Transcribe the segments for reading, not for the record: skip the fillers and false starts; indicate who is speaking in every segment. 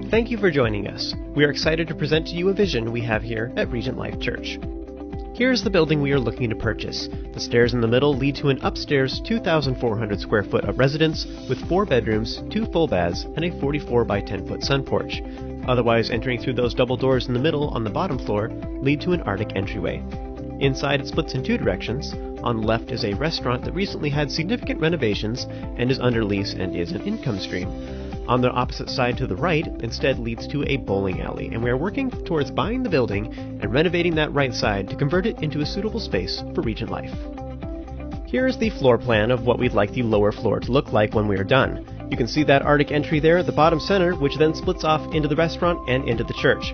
Speaker 1: Thank you for joining us. We are excited to present to you a vision we have here at Regent Life Church. Here's the building we are looking to purchase. The stairs in the middle lead to an upstairs 2,400 square foot of residence with 4 bedrooms, 2 full baths, and a 44 by 10 foot sun porch. Otherwise, entering through those double doors in the middle on the bottom floor lead to an Arctic entryway. Inside, it splits in 2 directions. On the left is a restaurant that recently had significant renovations and is under lease and is an income stream. On the opposite side to the right, instead leads to a bowling alley, and we are working towards buying the building and renovating that right side to convert it into a suitable space for Regent Life. Here is the floor plan of what we'd like the lower floor to look like when we are done. You can see that Arctic entry there at the bottom center, which then splits off into the restaurant and into the church.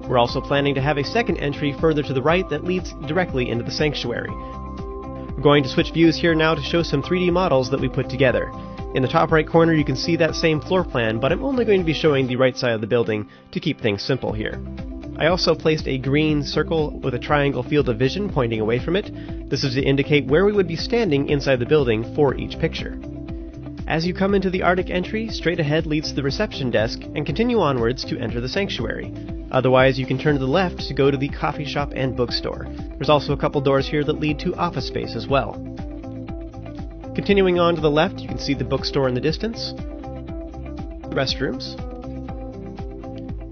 Speaker 1: We're also planning to have a second entry further to the right that leads directly into the sanctuary. We're going to switch views here now to show some 3D models that we put together. In the top right corner you can see that same floor plan, but I'm only going to be showing the right side of the building to keep things simple here. I also placed a green circle with a triangle field of vision pointing away from it. This is to indicate where we would be standing inside the building for each picture. As you come into the Arctic entry, straight ahead leads to the reception desk and continue onwards to enter the sanctuary. Otherwise, you can turn to the left to go to the coffee shop and bookstore. There's also a couple doors here that lead to office space as well. Continuing on to the left, you can see the bookstore in the distance, the restrooms.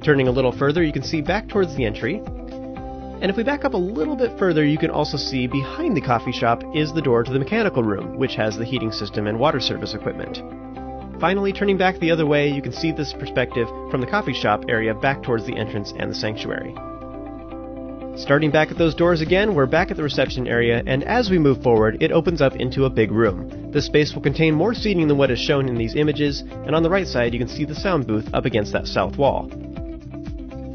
Speaker 1: Turning a little further, you can see back towards the entry. And if we back up a little bit further, you can also see behind the coffee shop is the door to the mechanical room, which has the heating system and water service equipment. Finally, turning back the other way, you can see this perspective from the coffee shop area back towards the entrance and the sanctuary. Starting back at those doors again, we're back at the reception area, and as we move forward, it opens up into a big room. This space will contain more seating than what is shown in these images, and on the right side you can see the sound booth up against that south wall.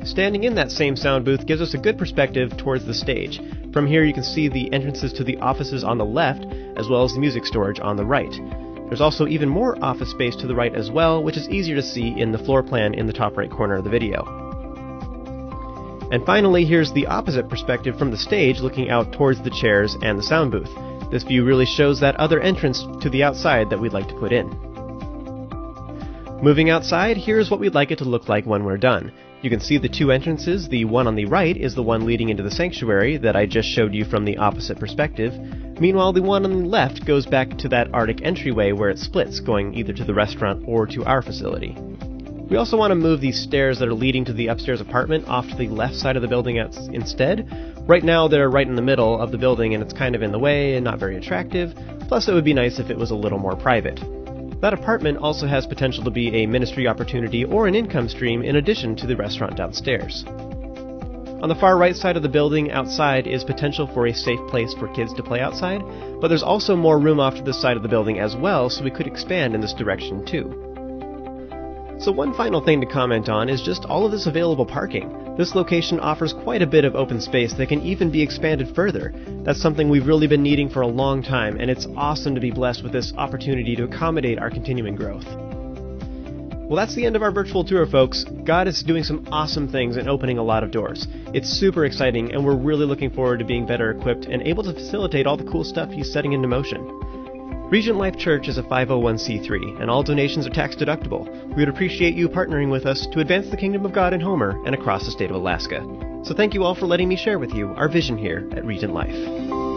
Speaker 1: Standing in that same sound booth gives us a good perspective towards the stage. From here you can see the entrances to the offices on the left, as well as the music storage on the right. There's also even more office space to the right as well, which is easier to see in the floor plan in the top right corner of the video. And finally, here's the opposite perspective from the stage looking out towards the chairs and the sound booth. This view really shows that other entrance to the outside that we'd like to put in. Moving outside, here's what we'd like it to look like when we're done. You can see the 2 entrances. The one on the right is the one leading into the sanctuary that I just showed you from the opposite perspective. Meanwhile, the one on the left goes back to that Arctic entryway where it splits, going either to the restaurant or to our facility. We also want to move these stairs that are leading to the upstairs apartment off to the left side of the building instead. Right now they're right in the middle of the building and it's kind of in the way and not very attractive, plus it would be nice if it was a little more private. That apartment also has potential to be a ministry opportunity or an income stream in addition to the restaurant downstairs. On the far right side of the building outside is potential for a safe place for kids to play outside, but there's also more room off to this side of the building as well, so we could expand in this direction too. So one final thing to comment on is just all of this available parking. This location offers quite a bit of open space that can even be expanded further. That's something we've really been needing for a long time, and it's awesome to be blessed with this opportunity to accommodate our continuing growth. Well, that's the end of our virtual tour, folks. God is doing some awesome things and opening a lot of doors. It's super exciting, and we're really looking forward to being better equipped and able to facilitate all the cool stuff He's setting into motion. Regent Life Church is a 501c3, and all donations are tax deductible. We would appreciate you partnering with us to advance the kingdom of God in Homer and across the state of Alaska. So thank you all for letting me share with you our vision here at Regent Life.